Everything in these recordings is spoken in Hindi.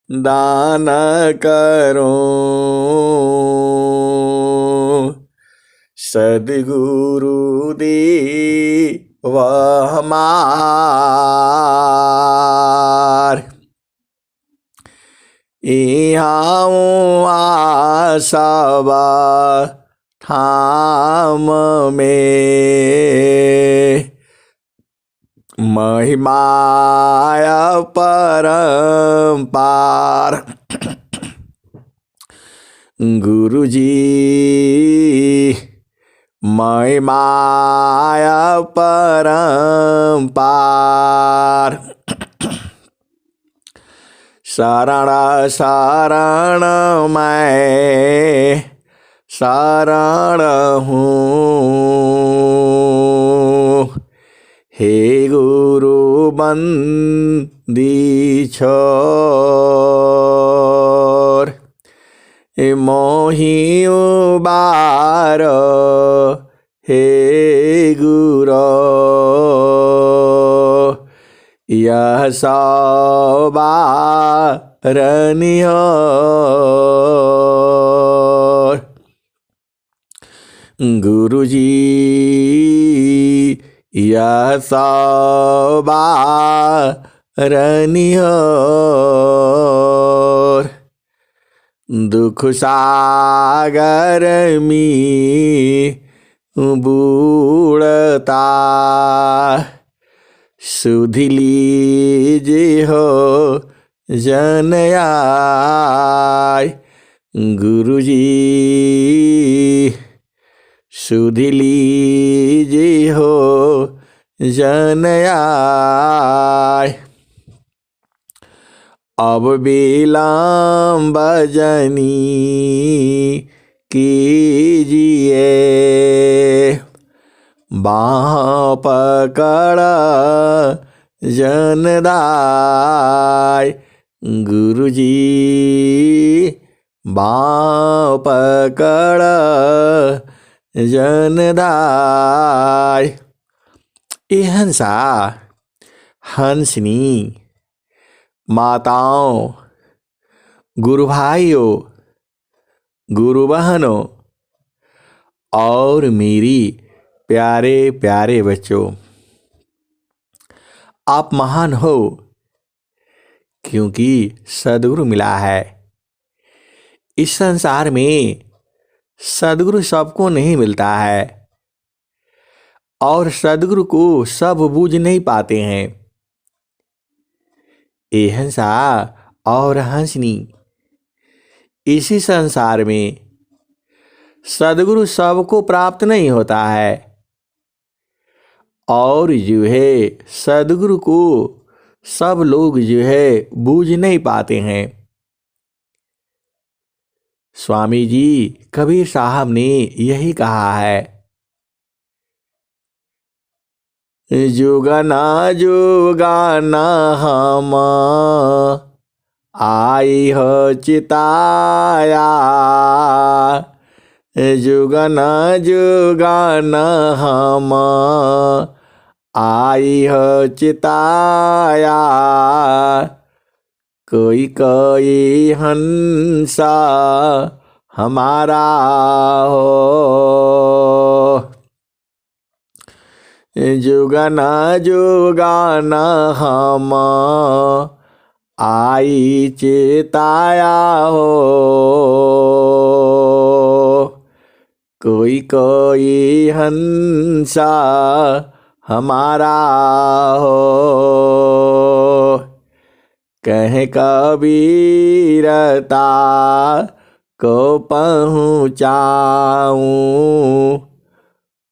दान करो सद्गुरु देव हमार। इहाँ आसबा ठाम में महिमाय परम्पार। गुरुजी महिमाय परम्पार। शरण शरण मैं शरण हूँ, हे गुरु बंदी छोर। मोहि उबार हे गुरो, यह सवारनियोर। गुरुजी यह सवारनियोर। दुख सागर में बूढ़ता सुध लीजिए हो जन आय। गुरुजी सुध लीजिए हो जन आय। अब विलम्ब जनी कीजिए, बाँह पकड़ जनदाय। गुरुजी बाँह पकड़ जनदाय। ए हंसा हंसनी माताओं, गुरु भाइयों, गुरु बहनों और मेरी प्यारे प्यारे बच्चों, आप महान हो क्योंकि सद्गुरु मिला है। इस संसार में सद्गुरु सबको नहीं मिलता है और सद्गुरु को सब बूझ नहीं पाते हैं। ए हंसा और हंसनी, इसी संसार में सद्गुरु सबको प्राप्त नहीं होता है और जो है सद्गुरु को सब लोग जो है बूझ नहीं पाते हैं। स्वामी जी कबीर साहब ने यही कहा है, जुगना जुगाना हम आई हो चिताया। जुगना जुगाना हम आई हो चिताया। कोई कोई हंसा हमारा हो। जुगना जुगाना हम आई चेताया हो। कोई कोई हंसा हमारा हो। कहे कबीरता को पहुँचाऊं,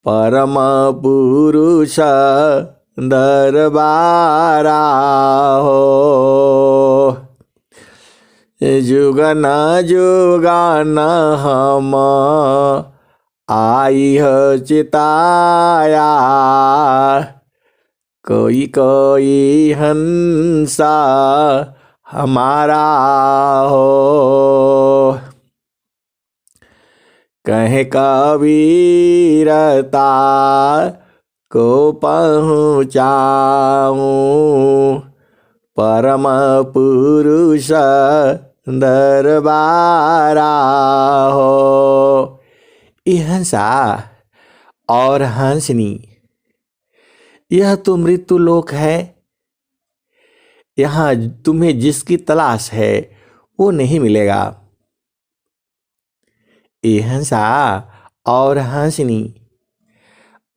परम पुरुष दरबारा हो। जुगना जुगाना हम आई हो चिताया। कोई कोई हंसा हमारा हो। कहे कबीरता को पहुँचाऊं, परम पुरुष दरबारा हो। ये हंसा और हंसनी, यह तो मृत्यु लोक है। यहाँ तुम्हें जिसकी तलाश है वो नहीं मिलेगा। ये हंसा और हंसनी,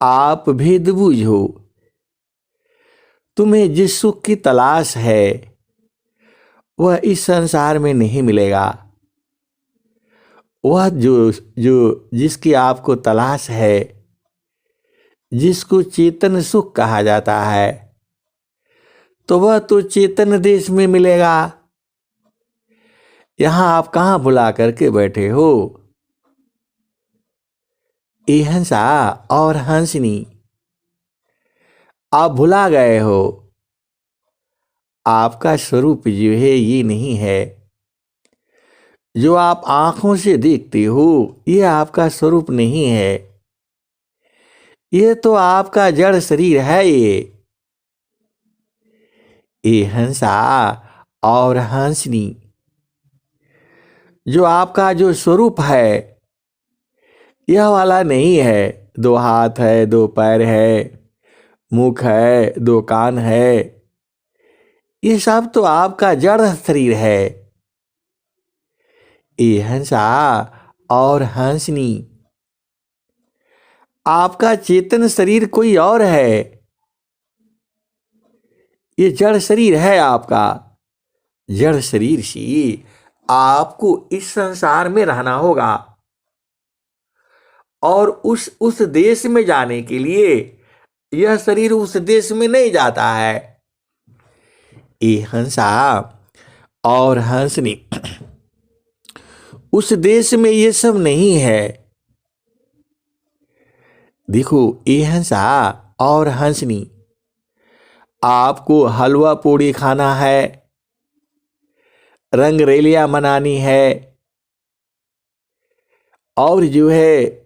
आप भेद बूझो। तुम्हें जिस सुख की तलाश है वह इस संसार में नहीं मिलेगा। वह जो जो जिसकी आपको तलाश है, जिसको चेतन सुख कहा जाता है, तो वह तो चेतन देश में मिलेगा। यहां आप कहां भुला करके बैठे हो। ये हंसा और हंसनी, आप भुला गए हो। आपका स्वरूप जो है ये नहीं है। जो आप आंखों से देखते हो ये आपका स्वरूप नहीं है। ये तो आपका जड़ शरीर है। ये हंसा और हंसनी, जो आपका जो स्वरूप है यह वाला नहीं है। दो हाथ है, दो पैर है, मुख है, दो कान है, ये सब तो आपका जड़ शरीर है। ये हंसा और हंसनी, आपका चेतन शरीर कोई और है। ये जड़ शरीर है आपका। जड़ शरीर से आपको इस संसार में रहना होगा और उस देश में जाने के लिए यह शरीर उस देश में नहीं जाता है। ये हंसा और हंसनी, उस देश में ये सब नहीं है। देखो ये हंसा और हंसनी, आपको हलवा पूड़ी खाना है, रंग रैलियां मनानी है, और जो है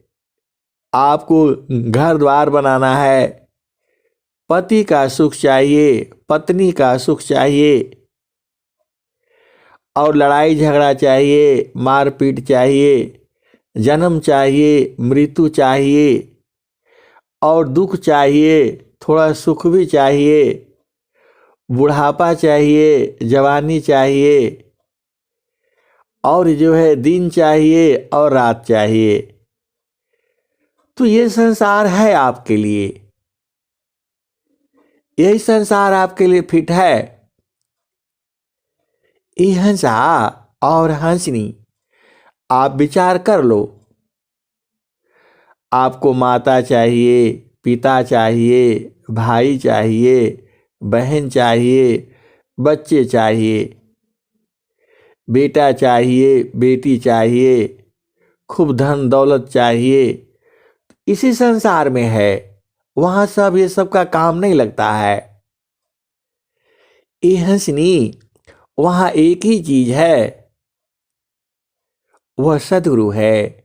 आपको घर द्वार बनाना है, पति का सुख चाहिए, पत्नी का सुख चाहिए, और लड़ाई झगड़ा चाहिए, मारपीट चाहिए, जन्म चाहिए, मृत्यु चाहिए, और दुख चाहिए, थोड़ा सुख भी चाहिए, बुढ़ापा चाहिए, जवानी चाहिए, और जो है दिन चाहिए और रात चाहिए। तो ये संसार है आपके लिए, यही संसार आपके लिए फिट है। ये हंसा और हंसनी, आप विचार कर लो। आपको माता चाहिए, पिता चाहिए, भाई चाहिए, बहन चाहिए, बच्चे चाहिए, बेटा चाहिए, बेटी चाहिए, खूब धन दौलत चाहिए। इसी संसार में है, वहां सब ये सब का काम नहीं लगता है। ये हंसनी, वहां एक ही चीज है, वह सद्गुरु है,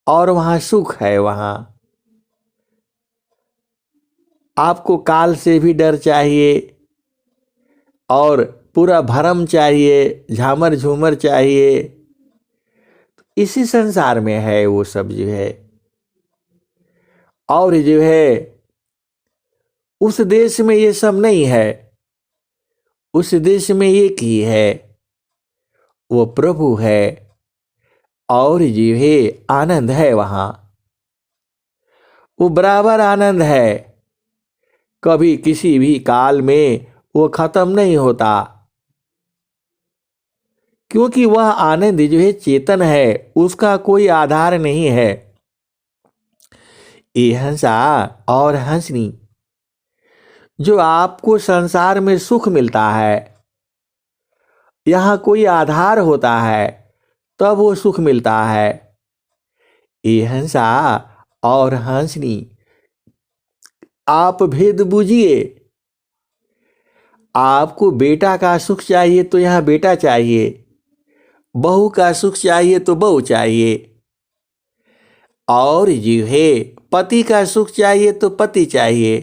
और वहां सुख है। वहां आपको काल से भी डर चाहिए, और पूरा भरम चाहिए, झामर झूमर चाहिए। इसी संसार में है वो सब जो है। और जो है उस देश में ये सब नहीं है। उस देश में एक ही है, वो प्रभु है, और जो है आनंद है वहां। वो बराबर आनंद है, कभी किसी भी काल में वो खत्म नहीं होता, क्योंकि वह आनंद जो है चेतन है, उसका कोई आधार नहीं है। ये हंसा और हंसनी, जो आपको संसार में सुख मिलता है, यहां कोई आधार होता है तब वो सुख मिलता है। ये हंसा और हंसनी, आप भेद बूझिए। आपको बेटा का सुख चाहिए तो यहां बेटा चाहिए, बहू का सुख चाहिए तो बहू चाहिए, और जो है पति का सुख चाहिए तो पति चाहिए,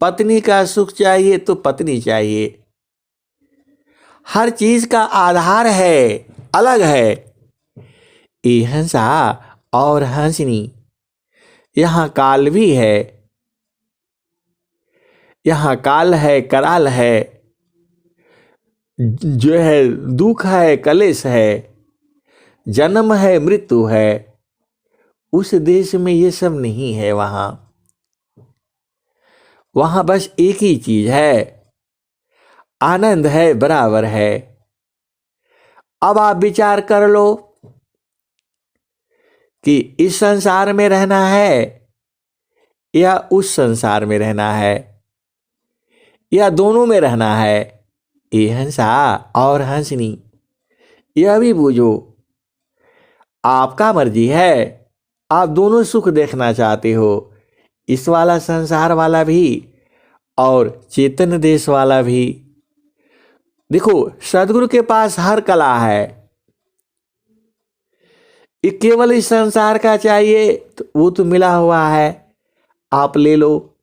पत्नी का सुख चाहिए तो पत्नी चाहिए। हर चीज का आधार है, अलग है। ये हंसा और हंसनी, यहाँ काल भी है, यहाँ काल है, कराल है, जो है दुख है, कलेश है, जन्म है, मृत्यु है। उस देश में ये सब नहीं है। वहां बस एक ही चीज है, आनंद है, बराबर है। अब आप विचार कर लो कि इस संसार में रहना है या उस संसार में रहना है, या दोनों में रहना है। ये हंसा और हंसनी, यह भी बूझो, आपका मर्जी है। आप दोनों सुख देखना चाहते हो, इस वाला संसार वाला भी और चेतन देश वाला भी। देखो, सदगुरु के पास हर कला है। ये केवल इस संसार का चाहिए तो वो तो मिला हुआ है, आप ले लो।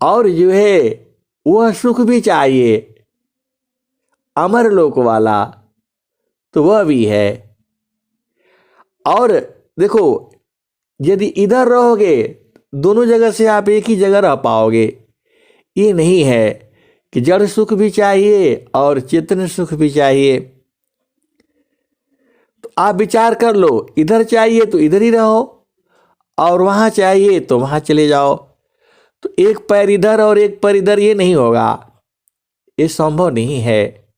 और जो है वह सुख भी चाहिए, अमर लोक वाला, तो वह भी है। और देखो, यदि इधर रहोगे दोनों जगह से आप एक ही जगह रह पाओगे। ये नहीं है कि जड़ सुख भी चाहिए और चेतन सुख भी चाहिए। तो आप विचार कर लो, इधर चाहिए तो इधर ही रहो और वहां चाहिए तो वहां चले जाओ। तो एक पैर इधर और एक पैर इधर, ये नहीं होगा, ये संभव नहीं है।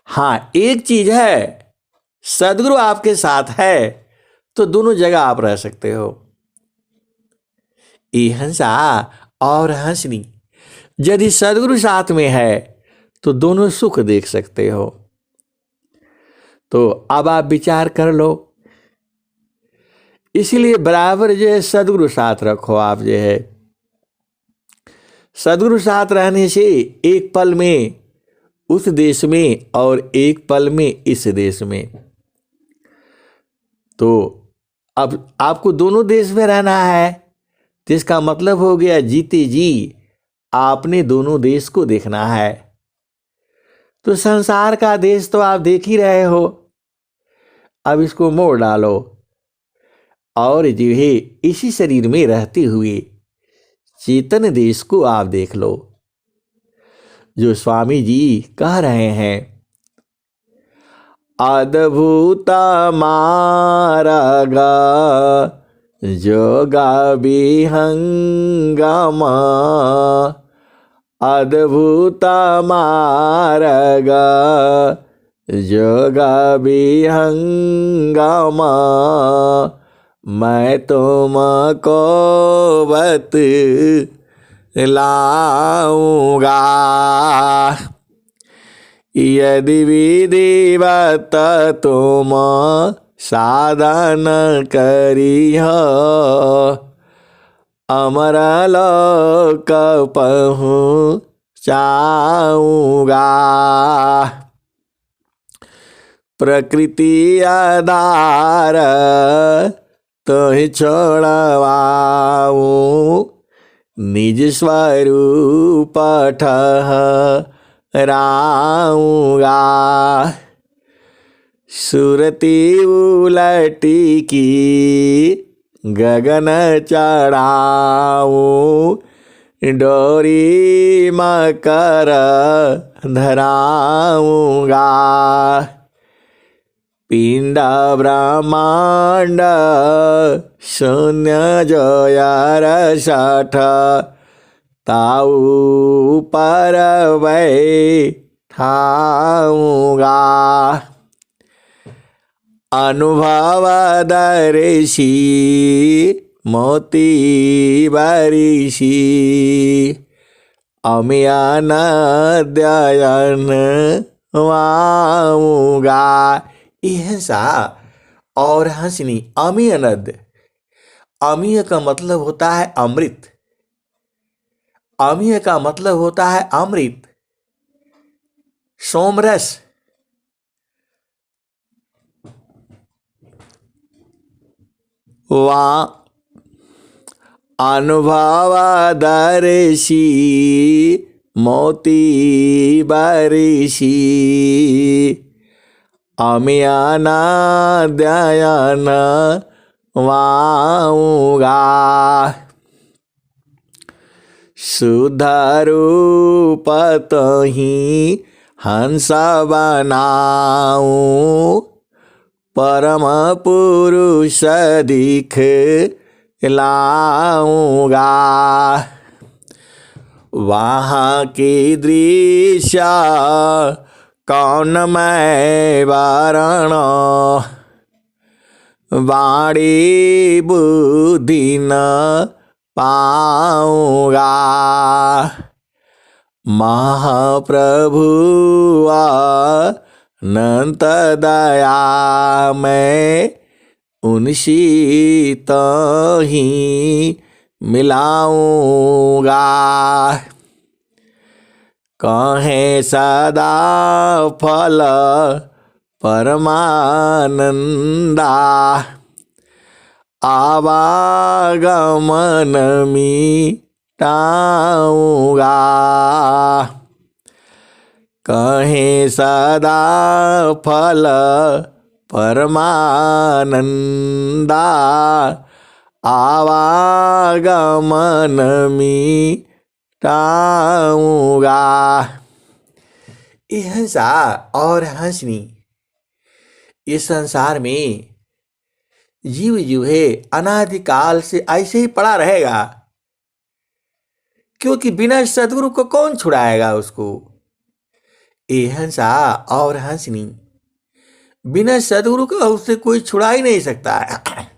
हाँ, एक चीज है, सदगुरु आपके साथ है तो दोनों जगह आप रह सकते हो। ये हंसा और हंसनी, यदि सदगुरु साथ में है तो दोनों सुख देख सकते हो। तो अब आप विचार कर लो, इसलिए बराबर जो है सदगुरु साथ रखो। आप जो है सदगुरु साथ रहने से एक पल में उस देश में और एक पल में इस देश में, तो अब आपको दोनों देश में रहना है। तो इसका मतलब हो गया जीते जी आपने दोनों देश को देखना है। तो संसार का देश तो आप देख ही रहे हो, अब इसको मोड़ डालो और जो है इसी शरीर में रहते हुए चेतन देश को आप देख लो। जो स्वामी जी कह रहे हैं, अद्भुत मार्ग जोगा विहंगम, अद्भुत मार्ग जोगा विहंगम, मैं तुमको बतलाऊंगा। यदि विधिवत तुम साधन करिह, अमर लोक पहुँचाऊंगा। प्रकृति आधार तोहि छोड़वाऊं, निज स्वरूप ठहराऊंगा। सुरती उलटी की गगन चढ़ाऊं, डोरी मकर धराऊंगा। पिंड ब्रह्मांड शून्य जोयर सठ, ताऊ पर बैठाऊंगा। अनुभव दर्शी मोती बरिशी, अमियान दयन वाऊंगा। हंसा और हंसनी, अमी अनद। अमीय का मतलब होता है अमृत, अमीय का मतलब होता है अमृत, सोमरस। वा अनुभव दर्शी मोती बरसी अमियाना दयान वाऊंगा सुधारू पतही हंस बनाऊं परम पुरुष दिख लाऊंगा वहाँ की दृश्य कौन मैं वरण वाणी बुद्धि न पाऊंगा महाप्रभु अनंत दया मैं उनसी तही मिलाऊंगा कहें सदा फल परमानंदा आवागमन मिटाऊंगा कहें सदा फल परमानंदा आवागमन मिटाऊंगा। ये हंसा और हंसनी इस संसार में जीव जीव है अनादिकाल से ऐसे ही पड़ा रहेगा, क्योंकि बिना सदगुरु को कौन छुड़ाएगा उसको। ये हंसा और हंसनी बिना सदगुरु का उससे कोई छुड़ा ही नहीं सकता है।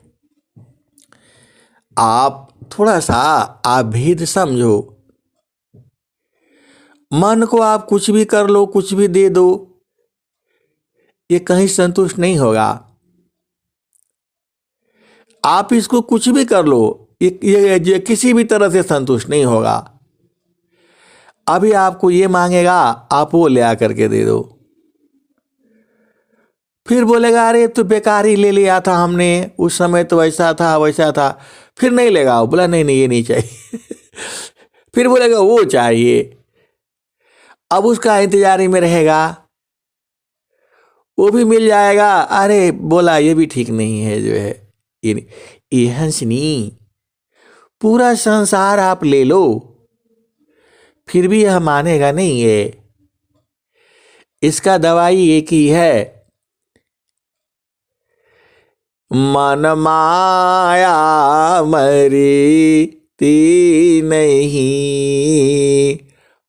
आप थोड़ा सा आप भेद समझो। मन को आप कुछ भी कर लो, कुछ भी दे दो, ये कहीं संतुष्ट नहीं होगा। आप इसको कुछ भी कर लो, ये किसी भी तरह से संतुष्ट नहीं होगा। अभी आपको ये मांगेगा, आप वो ले आकर के दे दो, फिर बोलेगा अरे तो बेकार ही ले लिया था हमने, उस समय तो ऐसा था वैसा था, फिर नहीं लेगा। बोला नहीं नहीं ये नहीं चाहिए फिर बोलेगा वो चाहिए। अब उसका इंतजार में रहेगा, वो भी मिल जाएगा। अरे बोला ये भी ठीक नहीं है जो है ये हंसनी। पूरा संसार आप ले लो फिर भी यह मानेगा नहीं है। इसका दवाई एक ही है, मन माया मरीती नहीं,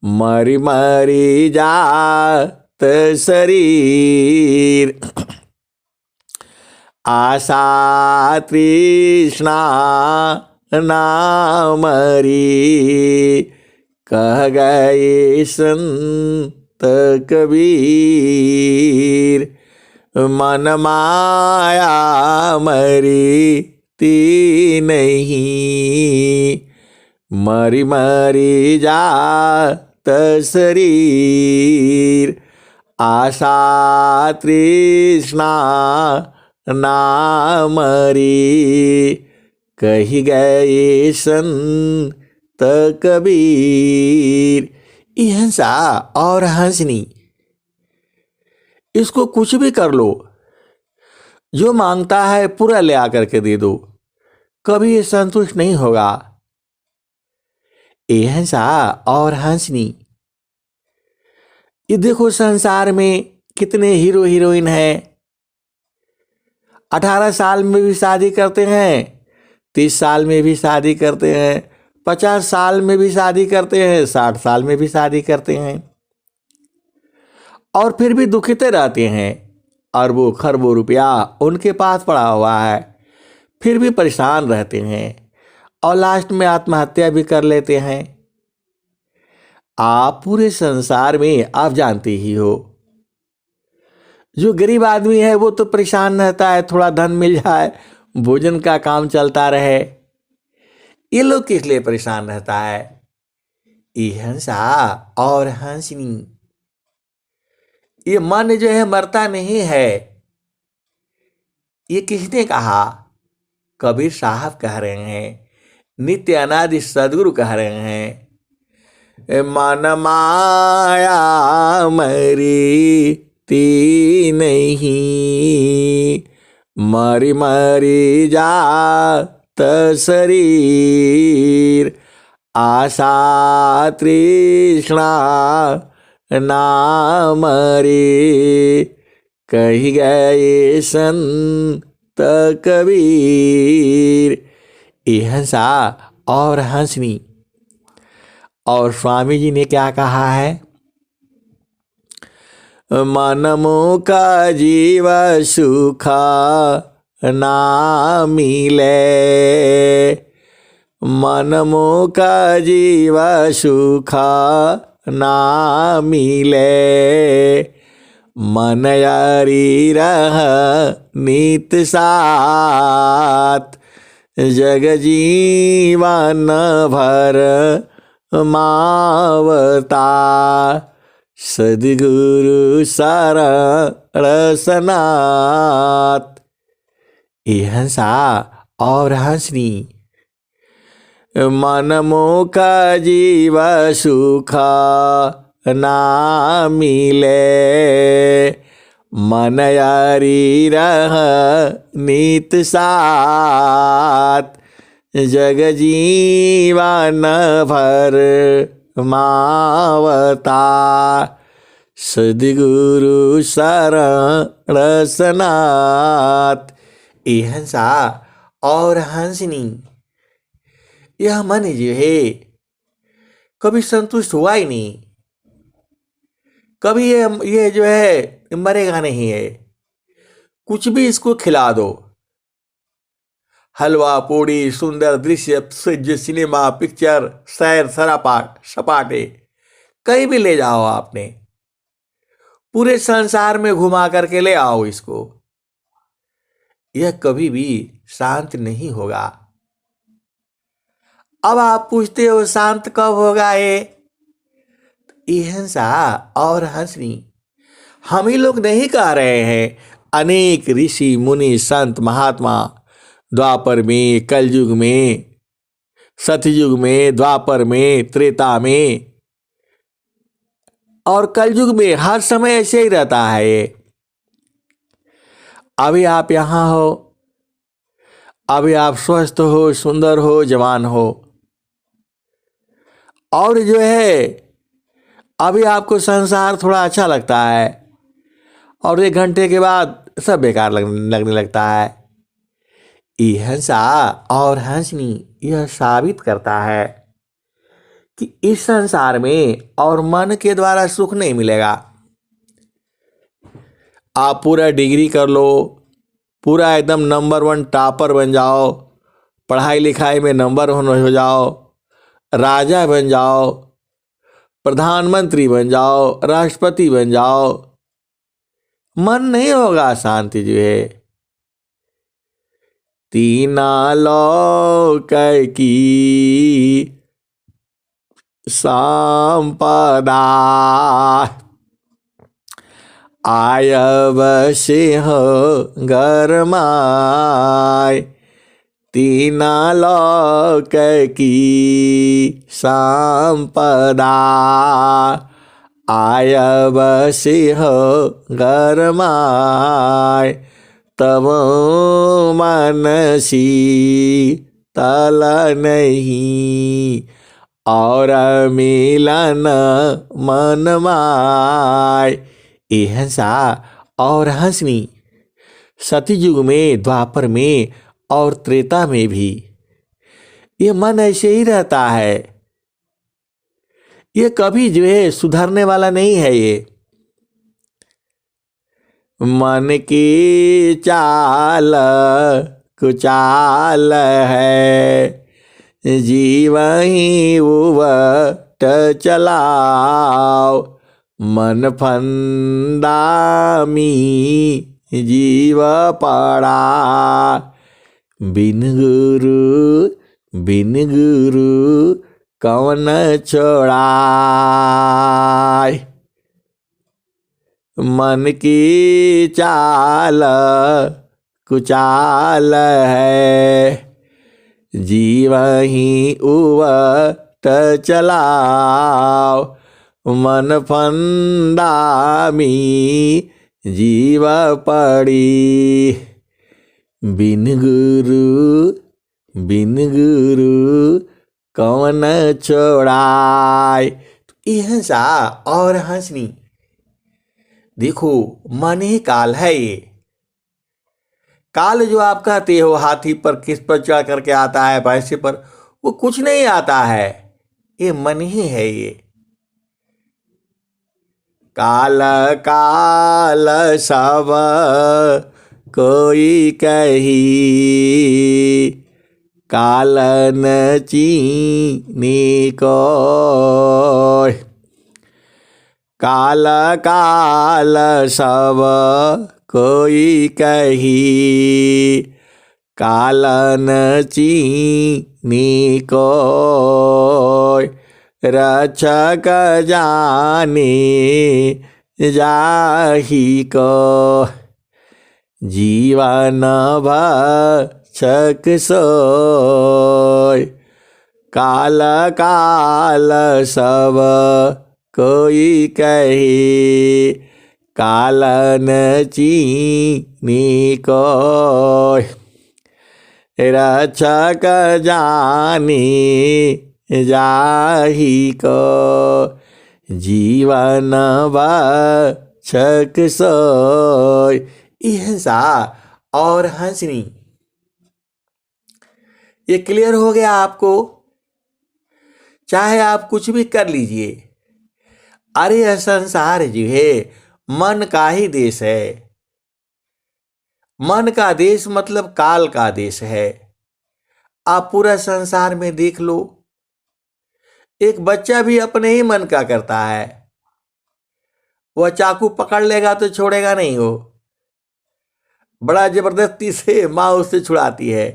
मरी मरी जात शरीर, आशा तृष्णा ना मरी, कह गए संत कबीर। मन माया मरीती नहीं, मरी मरी जात शरीर, आशा तृष्णा ना मरी, कही गए संत कबीर। ये हंसा और हंसनी इसको कुछ भी कर लो, जो मांगता है पूरा ले आकर के दे दो, कभी ये संतुष्ट नहीं होगा। ये हंसा और हंसनी। ये देखो संसार में कितने हीरो हीरोइन हैं। 18 साल में भी शादी करते हैं, 30 साल में भी शादी करते हैं, 50 साल में भी शादी करते हैं, 60 साल में भी शादी करते हैं, और फिर भी दुखित रहते हैं। अरबों खरबों रुपया उनके पास पड़ा हुआ है, फिर भी परेशान रहते हैं और लास्ट में आत्महत्या भी कर लेते हैं। आप पूरे संसार में आप जानते ही हो, जो गरीब आदमी है वो तो परेशान रहता है, थोड़ा धन मिल जाए, भोजन का काम चलता रहे। ये लोग किस लिए परेशान रहता है? ये हंसा और हंसनी। ये मन जो है मरता नहीं है। ये किसने कहा? कबीर साहब कह रहे हैं, नित्य अनादि सदगुरु कह रहे हैं। मन माया मरी ती नहीं, मरी मरी जात शरीर, आशा तृष्णा ना मरे, कही गए संत कबीर। ये हंसा और हंसनी। और स्वामी जी ने क्या कहा है? मन मुका जीव सुखा ना मिले, मन मुका जीव सुखा ना मिले, मन यारी रह नित साथ, जग जीवन भर मावता, सद्गुरु शरण सनात। ये हंसा और हंसनी। मन मुका जीव सुखा ना मिले, मन यारी रह नित साथ, जग जीवन भर मावता, सद्गुरु शरण सनात। ये हंसा और हंसनी। यह मन जो है कभी संतुष्ट हुआ ही नहीं, कभी ये जो है मरेगा नहीं है। कुछ भी इसको खिला दो, हलवा पूड़ी, सुंदर दृश्य, सिनेमा, पिक्चर, सैर सरापाट सपाटे, कहीं भी ले जाओ आपने, पूरे संसार में घुमा करके ले आओ इसको, यह कभी भी शांत नहीं होगा। अब आप पूछते हो शांत कब होगा? ये हंसा और हंसनी। हम ही लोग नहीं कह रहे हैं, अनेक ऋषि मुनि संत महात्मा द्वापर में, कलयुग में, सतयुग में, द्वापर में, त्रेता में और कलयुग में हर समय ऐसे ही रहता है। अभी आप यहाँ हो, अभी आप स्वस्थ हो, सुंदर हो, जवान हो, और जो है अभी आपको संसार थोड़ा अच्छा लगता है, और 1 घंटे के बाद सब बेकार लगने लगता है। ये हंसा और हंसनी यह साबित करता है कि इस संसार में और मन के द्वारा सुख नहीं मिलेगा। आप पूरा डिग्री कर लो, पूरा एकदम नंबर 1 टॉपर बन जाओ, पढ़ाई लिखाई में नंबर 1 हो जाओ, राजा बन जाओ, प्रधानमंत्री बन जाओ, राष्ट्रपति बन जाओ, मन नहीं होगा शांति जो है। तीना लोक की संपदा, आयब सिंह घर माय, तीना लोक की संपदा, आयब सिंह घर माय, तब मन शीतल नहीं, और मिलन मन माय। ये हंसा और हंसनी। सतयुग में, द्वापर में और त्रेता में भी ये मन ऐसे ही रहता है। ये कभी जो है सुधरने वाला नहीं है। ये मन की चाल कुचाल है, जीवही उवट चलाओ, मन फंदामी जीव पड़ा, बिन गुरु कौन छोड़ाय। मन की चाल कुचाल है, जीव ही उवट चलाओ, मन फंदा मी जीव पड़ी। बिन गुरु कौन छोड़ाए। ये हंसा और हंसनी, देखो मन ही काल है। ये काल जो आप कहते हो हाथी पर किस पर चढ़ करके आता है, भैंसे पर, वो कुछ नहीं आता है, ये मन ही है। ये काल काल सब कोई कही, काल न चीनी को। काल काल सब कोई कही, काल न चीनी को। रक्षक जाने जाहि को, जीवन भक्षक सोय। काल काल सब कोई कही, काल न चीनी को। रक्षक जाने जाहि को, जीवन भक्षक सोय। हंसा और हंसनी, ये क्लियर हो गया आपको? चाहे आप कुछ भी कर लीजिए, अरे यह संसार जो है मन का ही देश है। मन का देश मतलब काल का देश है। आप पूरा संसार में देख लो, एक बच्चा भी अपने ही मन का करता है। वह चाकू पकड़ लेगा तो छोड़ेगा नहीं, वो बड़ा जबरदस्ती से माँ उससे छुड़ाती है,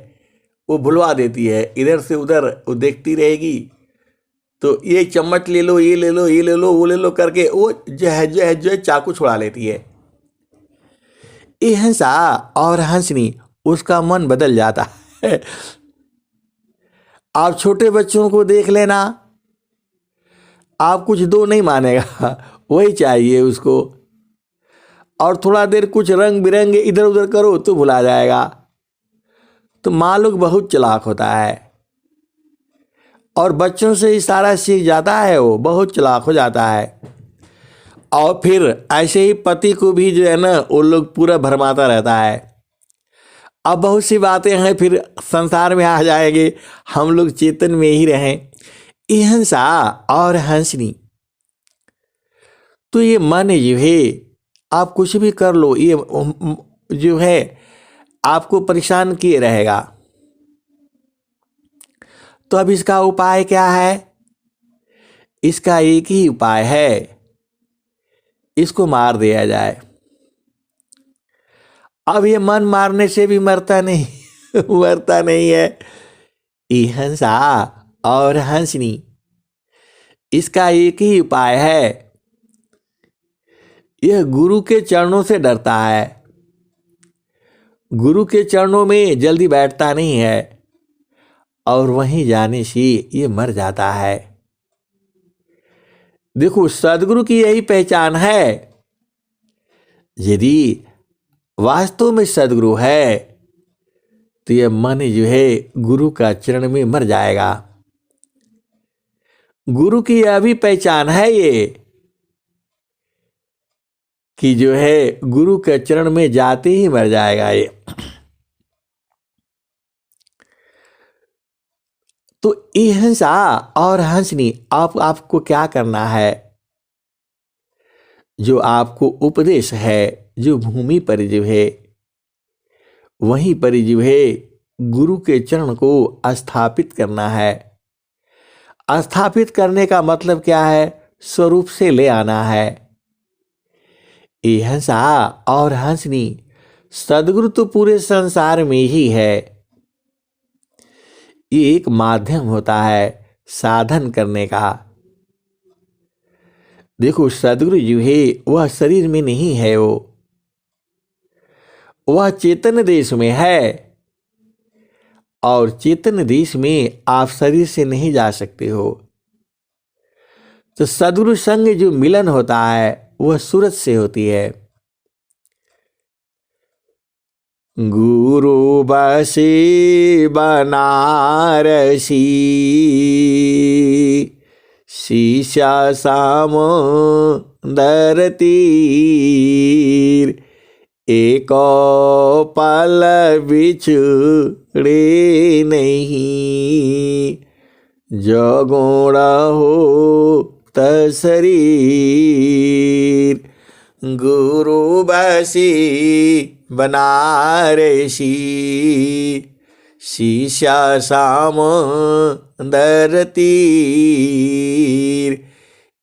वो भुलवा देती है, इधर से उधर वो देखती रहेगी। तो ये चम्मच ले लो, ये ले लो, ये ले लो, वो ले लो करके वो जो है चाकू छुड़ा लेती है। ये हंसा और हंसनी, उसका मन बदल जाता है। आप छोटे बच्चों को देख लेना, आप कुछ दो नहीं मानेगा, वही चाहिए उसको। और थोड़ा देर कुछ रंग बिरंगे इधर उधर करो तो भुला जाएगा। तो माँ लोग बहुत चालाक होता है, और बच्चों से इशारा सीख जाता है, वो बहुत चालाक हो जाता है। और फिर ऐसे ही पति को भी जो है ना, वो लोग पूरा भरमाता रहता है। अब बहुत सी बातें हैं, फिर संसार में आ जाएंगे, हम लोग चेतन में ही रहें। ये हंसा और हंसनी, तो ये मन जो है, आप कुछ भी कर लो, ये जो है आपको परेशान किए रहेगा। तो अब इसका उपाय क्या है? इसका एक ही उपाय है, इसको मार दिया जाए। अब ये मन मारने से भी मरता नहीं मरता नहीं है। ये हंसा और हंसनी, इसका एक ही उपाय है, यह गुरु के चरणों से डरता है। गुरु के चरणों में जल्दी बैठता नहीं है, और वहीं जाने से ये मर जाता है। देखो, सदगुरु की यही पहचान है। यदि वास्तव में सदगुरु है तो यह मन जो है गुरु का चरण में मर जाएगा। गुरु की यह भी पहचान है ये, कि जो है गुरु के चरण में जाते ही मर जाएगा ये। तो ये हंसा और हंसनी, आपको क्या करना है? जो आपको उपदेश है, जो भूमि पर जो है, वहीं पर जो है गुरु के चरण को स्थापित करना है। स्थापित करने का मतलब क्या है? स्वरूप से ले आना है। ये हंसा और हंसनी, सदगुरु तो पूरे संसार में ही है। ये एक माध्यम होता है साधन करने का। देखो, सदगुरु जो है वह शरीर में नहीं है, वह चेतन देश में है। और चेतन देश में आप शरीर से नहीं जा सकते हो। तो सद्गुरु संग जो मिलन होता है वह सूरत से होती है। गुरु बसी बनारसी, शीशा सामुंदर तीर, एको पल बिछड़े नहीं, जो गुण हो शरीर। गुरु बसी बनारसी, शीशा सामुंदर तीर,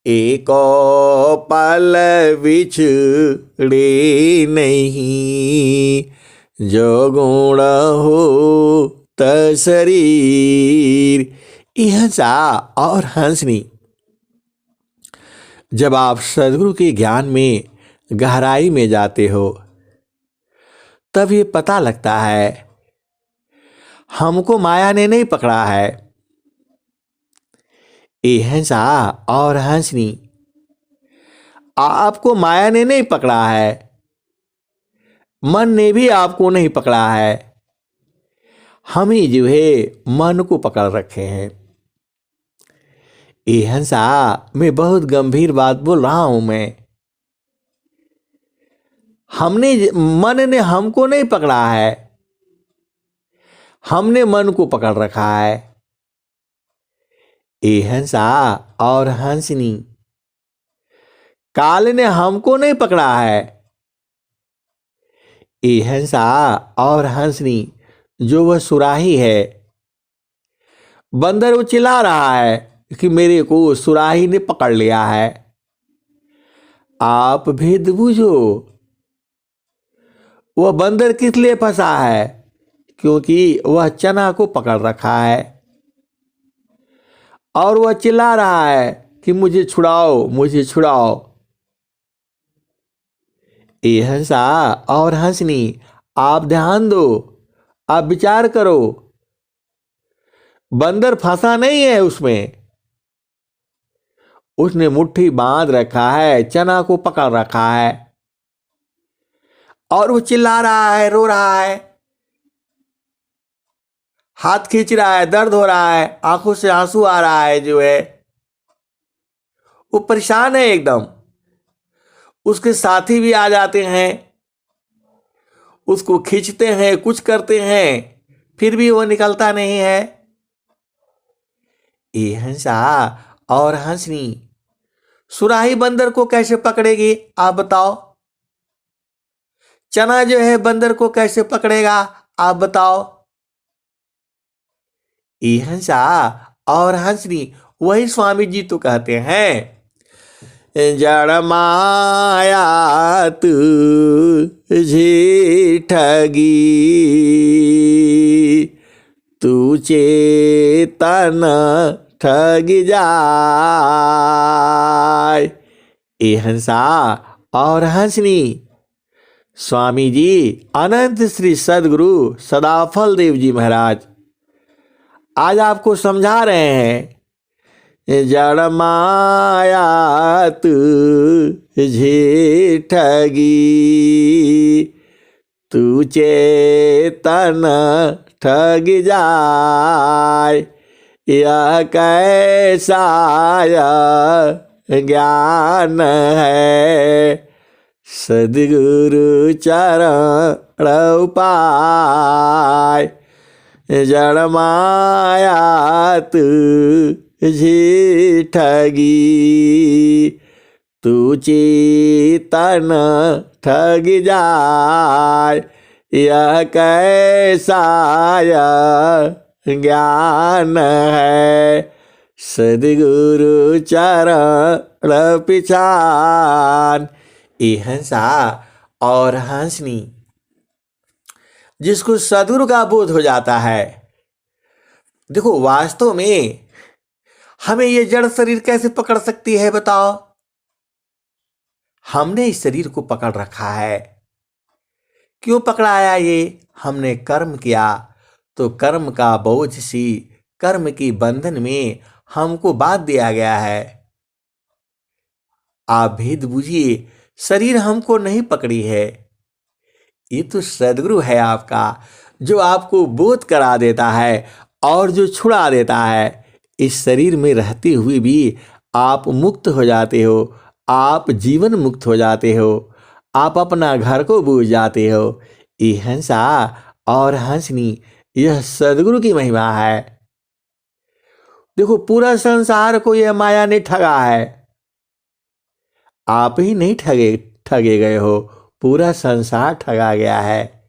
एको पल बिछड़े नहीं, जो गुण हो शरीर। यह सा और हंसनी। जब आप सद्गुरु के ज्ञान में गहराई में जाते हो तब ये पता लगता है हमको माया ने नहीं पकड़ा है। ये हंसा और हंसनी, आपको माया ने नहीं पकड़ा है, मन ने भी आपको नहीं पकड़ा है, हम ही जो है मन को पकड़ रखे हैं। ये हंसा, मैं बहुत गंभीर बात बोल रहा हूं। मन ने हमको नहीं पकड़ा है, हमने मन को पकड़ रखा है। ये हंसा और हंसनी, काल ने हमको नहीं पकड़ा है। ये हंसा और हंसनी, जो वह सुराही है। बंदर वो चिल्ला रहा है कि मेरे को सुराही ने पकड़ लिया है। आप भेद बूझो, वह बंदर किस लिए फंसा है? क्योंकि वह चना को पकड़ रखा है और वह चिल्ला रहा है कि मुझे छुड़ाओ, मुझे छुड़ाओ। ये हंसा और हंसनी, आप ध्यान दो, आप विचार करो, बंदर फंसा नहीं है उसमें, उसने मुट्ठी बांध रखा है, चना को पकड़ रखा है और वो चिल्ला रहा है, रो रहा है, हाथ खींच रहा है, दर्द हो रहा है, आंखों से आंसू आ रहा है, जो है वो परेशान है एकदम। उसके साथी भी आ जाते हैं, उसको खींचते हैं, कुछ करते हैं, फिर भी वो निकलता नहीं है। ये हंसा और हंसनी सुराही बंदर को कैसे पकड़ेगी, आप बताओ? चना जो है बंदर को कैसे पकड़ेगा, आप बताओ? ये हंसा और हंसनी, वही स्वामी जी तो कहते हैं, जड़ माया तुझे ठगी, तू चेतन ठग जाए। ये हंसा और हंसनी स्वामी जी अनंत श्री सद्गुरु सदाफल देव जी महाराज आज आपको समझा रहे हैं, जड़ माया तुझे ठगी, तू चेतन ठग जाए। यह कैसा ज्ञान है, सद्गुरु चरण उपाय। जड़ माया तुझे ठगी, तू चेतन ठग जाए। यह कैसा ज्ञान है, सद्गुरु चरण पिछान। ये हंसा और हंसनी, जिसको सद्गुरु का बोध हो जाता है। देखो वास्तव में हमें ये जड़ शरीर कैसे पकड़ सकती है, बताओ? हमने इस शरीर को पकड़ रखा है। क्यों पकड़ाया? ये हमने कर्म किया तो कर्म का बोझ सी, कर्म की बंधन में हमको बांध दिया गया है। आप भेद बूझिए, शरीर हमको नहीं पकड़ी है। ये तो सद्गुरु है आपका, जो आपको बोध करा देता है और जो छुड़ा देता है। इस शरीर में रहते हुए भी आप मुक्त हो जाते हो, आप जीवन मुक्त हो जाते हो, आप अपना घर को बूझ जाते हो। ये हंसा और हंसनी, यह सद्गुरु की महिमा है। देखो, पूरा संसार को यह माया ने ठगा है। आप ही नहीं ठगे गए हो, पूरा संसार ठगा गया है।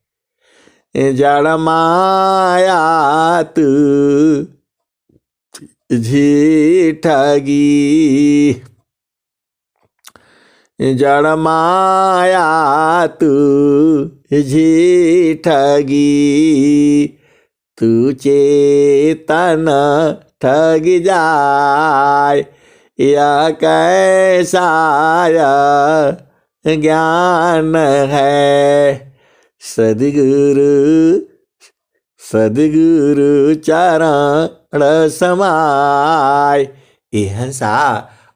जड़ माया तू झी ठगी, जड़ माया तू झी ठगी, तू चेतन ठग जाय, यह कैसा ज्ञान है। सद्गुरु सद्गुरु चरण समाय। ये हंसा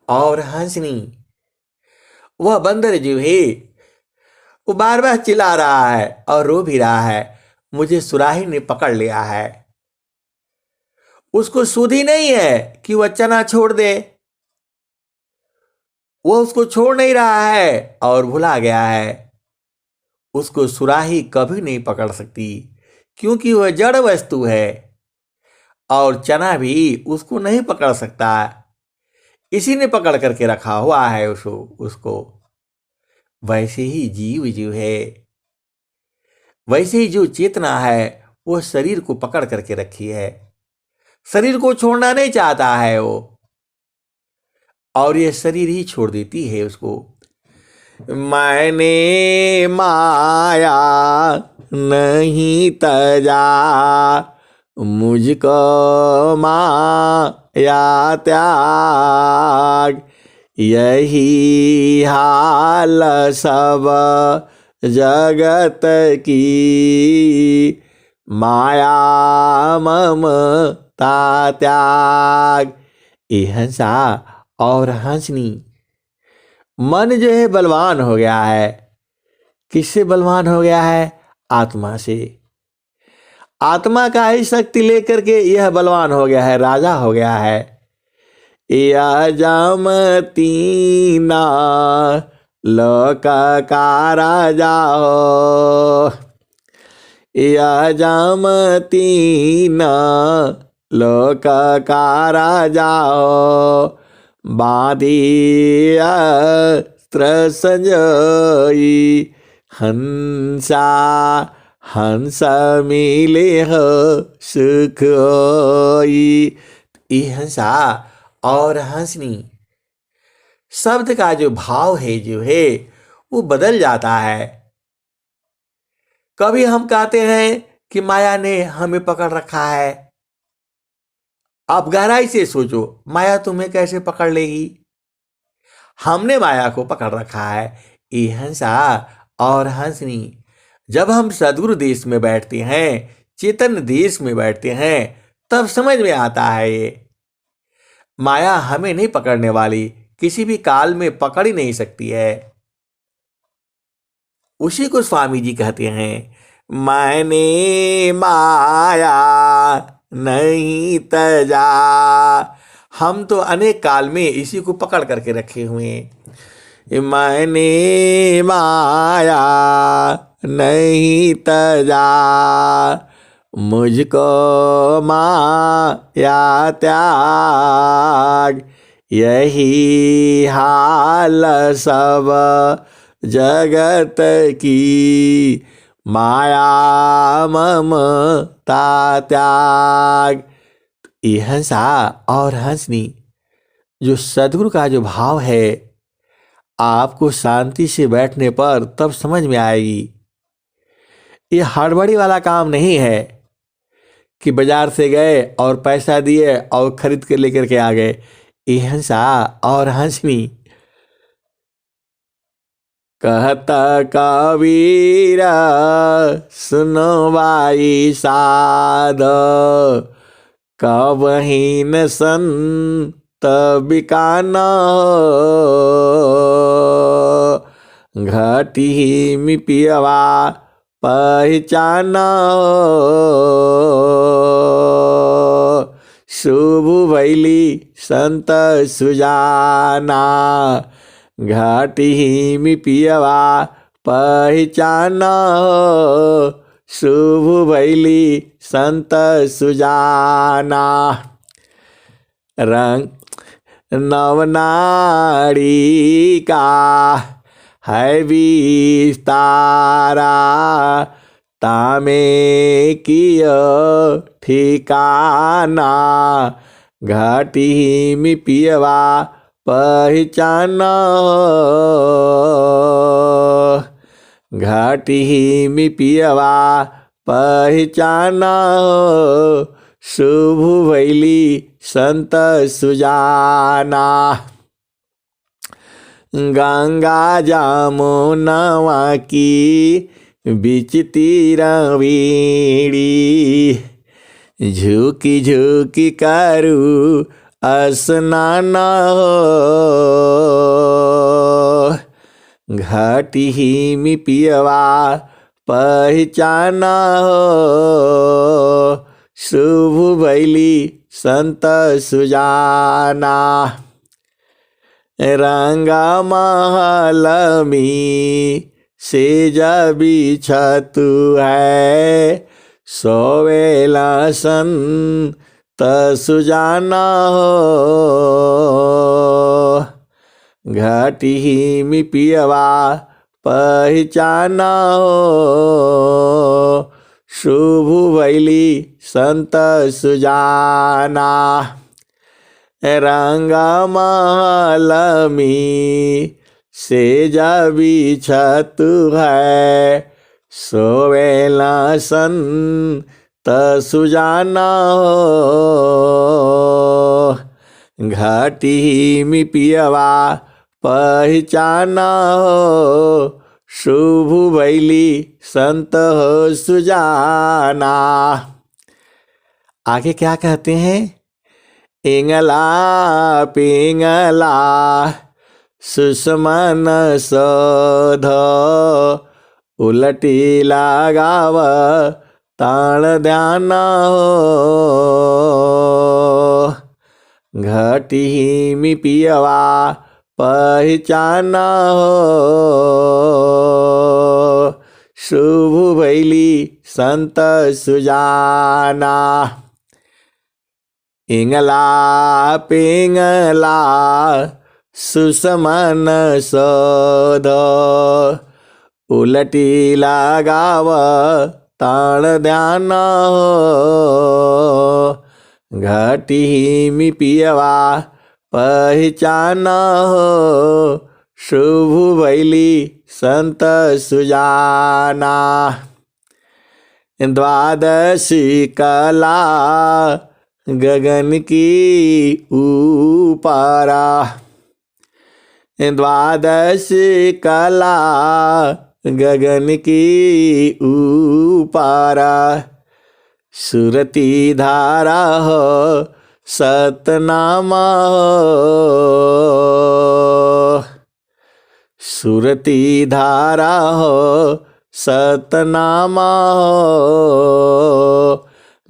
और हंसनी, वह बंदर जो है वो बार बार चिल्ला रहा है और रो भी रहा है, मुझे सुराही ने पकड़ लिया है। उसको सुध ही नहीं है कि वह चना छोड़ दे। वह उसको छोड़ नहीं रहा है और भुला गया है। उसको सुराही कभी नहीं पकड़ सकती, क्योंकि वह जड़ वस्तु है और चना भी उसको नहीं पकड़ सकता। इसी ने पकड़ करके रखा हुआ है उसको। वैसे ही जीव जो है, वैसे ही जो चेतना है, वो शरीर को पकड़ करके रखी है। शरीर को छोड़ना नहीं चाहता है वो, और ये शरीर ही छोड़ देती है उसको। मैंने माया नहीं तजा, मुझको माया त्याग, यही हाल सब जगत की, माया ममता त्याग। ये हंसा और हंसनी, मन जो है बलवान हो गया है। किससे बलवान हो गया है? आत्मा से। आत्मा का ही शक्ति लेकर के यह बलवान हो गया है, राजा हो गया है। या जामतीना लोक का राजा हो, या जामतीना लोक का राजा हो, बांधी अस्त्र संजोई, हंसा हंस मिले हो सुख होई। ये हंसा और हंसनी शब्द का जो भाव है जो है वो बदल जाता है। कभी हम कहते हैं कि माया ने हमें पकड़ रखा है। आप गहराई से सोचो, माया तुम्हें कैसे पकड़ लेगी? हमने माया को पकड़ रखा है। ये हंसा और हंसनी, जब हम सद्गुरु देश में बैठते हैं, चेतन देश में बैठते हैं, तब समझ में आता है ये माया हमें नहीं पकड़ने वाली, किसी भी काल में पकड़ ही नहीं सकती है। उसी को स्वामी जी कहते हैं, मैंने माया नहीं तजा। हम तो अनेक काल में इसी को पकड़ करके रखे हुए हैं। मैंने माया नहीं तजा, मुझको माया त्याग, यही हाल सब जगत की, माया ममता त्याग। ये हंसा और हंसनी, जो सद्गुरु का जो भाव है, आपको शांति से बैठने पर तब समझ में आएगी। ये हड़बड़ी वाला काम नहीं है कि बाजार से गए और पैसा दिए और खरीद के लेकर के आ गए। ये हंसा और हंसनी, कहता कबीर सुनो भाई साध, कबहीन संत बिकाना घाटी में पियवा पहचाना शुभ भैली संत सुजाना घाटी में पियवा पहचाना शुभ भैली संत सुजाना रंग नवनाड़ी का है विस्तारा तामे किय ठिकाना घाटी में पियवा पहचाना घाटी में पियवा पहचाना शुभ भैली संत सुजाना गंगा जमुनवा की बीच तीरवीड़ी झुकी झुकी करू स्नाना घाटी में पियवा पहचाना शुभ भैली संत सुजाना रंगा महल में से जब बिछतु है सोवेला संत सुजाना घाटी में पियवा पहचाना शुभ भैली संत सुजाना रंगा महल में से जब बिछतु है सोवेला संत सुजाना घाटी में पियवा पहचाना शुभ भैली संत सुजाना। आगे क्या कहते हैं? इंगला पिंगला सुषमन सध उलटी लगाव ताण ध्यान घाटी में पियवा पहचाना शुभ भैली संत सुजाना। इंगला पिंगला सुषमन सध उलटी लगाव ताण ध्यान घाटी में पियवा पहचाना शुभ भैली संत सुजाना। द्वादशी कला गगन की ऊपरा द्वादशी कला गगन की ऊपरा सुरती धारा हो सतनामा सुरती धारा हो सतनामा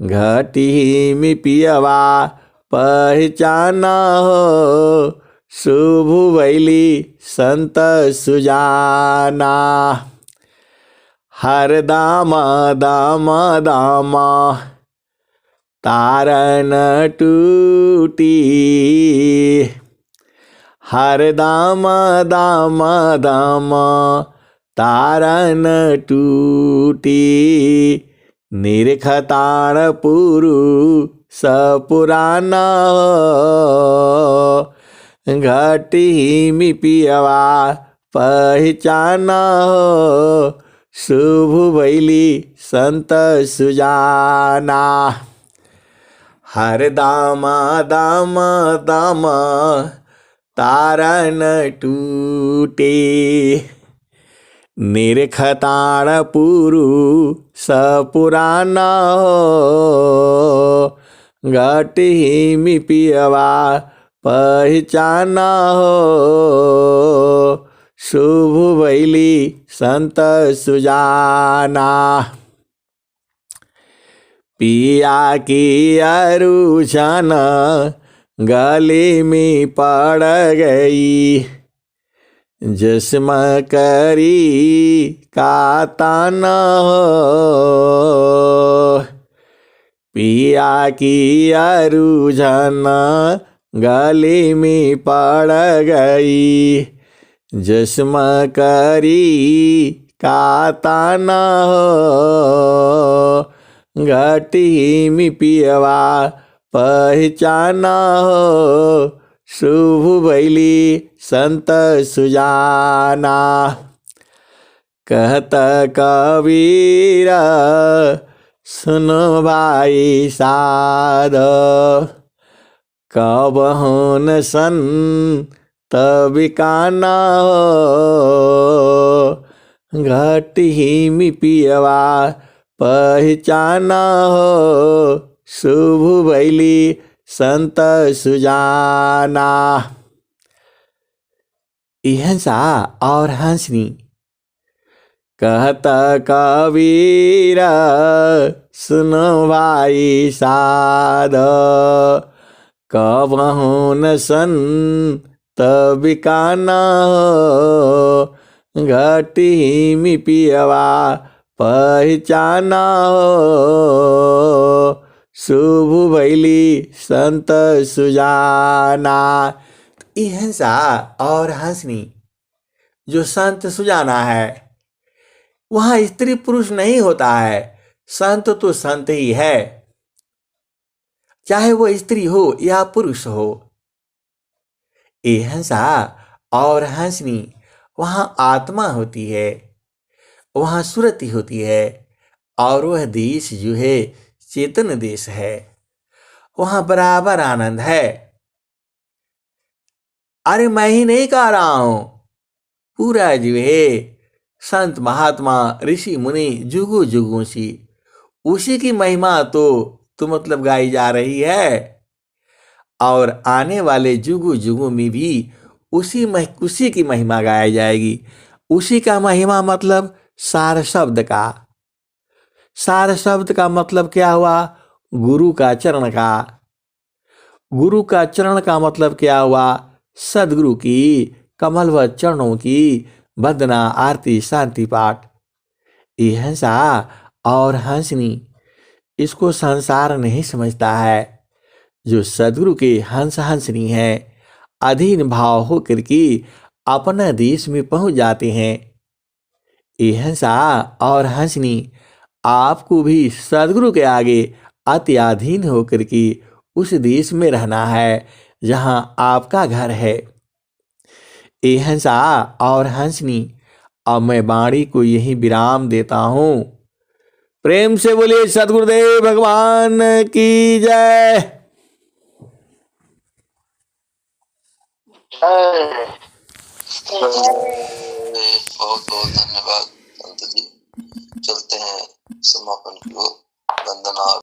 घाटी में पियवा पहचाना शुभ भैली संत सुजाना। हर दामा दामा दामा तारन टूटी हर दामा दामा दामा तारन टूटी निरखताण पुरु सपुराना घाटी में पियवा पहचाना शुभ भैली संत सुजाना। हर दामा दामा दामा तारन टूटे निरखताण पुरु सपुराना घाटी में पियवा पहचाना हो, शुभ भैली संत सुजाना। पिया की अरुझन गली में पड़ गई, जिस्म करी का ताना हो। पिया की अरुझन गली में पड़ गई, जिस्म करी का ताना हो। घटी में पियवा पहचाना हो, शुभ भैली संत सुजाना। कहत कबीर सुनो भाई साध, कबहु न संत बिकाना हो। घटी में पियवा पहचाना हो, शुभ भैली संत सुजाना। हंसा और हंसनी। कहत कबीर सुनो भाई साध, कबहु न संत बिकाना हो। घटी में पियवा पहचाना हो, शुभ भैली संत सुजाना। हंसा और हंसनी जो संत सुजाना है, वहां स्त्री पुरुष नहीं होता है, संत तो संत ही है, चाहे वो स्त्री हो या पुरुष हो। हंसा और हंसनी वहां आत्मा होती है, वहां सुरति होती है, और वह देश जो है चेतन देश है, वहां बराबर आनंद है। अरे मैं ही नहीं कह रहा हूं, पूरा जो है संत महात्मा ऋषि मुनि जुगु जुगु सी उसी की महिमा तो मतलब गाई जा रही है, और आने वाले जुगु जुगु में भी उसी की महिमा गाई जाएगी। उसी का महिमा मतलब सार शब्द का। सार शब्द का मतलब क्या हुआ? गुरु का चरण का। गुरु का चरण का मतलब क्या हुआ? सदगुरु की कमलवत चरणों की वंदना आरती शांति पाठ। यह हंसा और हंसनी इसको संसार नहीं समझता है। जो सदगुरु के हंस हंसनी है, अधीन भाव होकर के अपना देश में पहुंच जाते हैं। यह हंसा और हंसनी आपको भी सदगुरु के आगे अत्याधीन होकर के उस देश में रहना है जहां आपका घर है। ये हंसा और हंसनी अब मैं वाणी को यही विराम देता हूं। प्रेम से बोलिए सदगुरुदेव भगवान की जय। बहुत बहुत धन्यवाद संत जी। चलते हैं समापन की ओर। वंदना।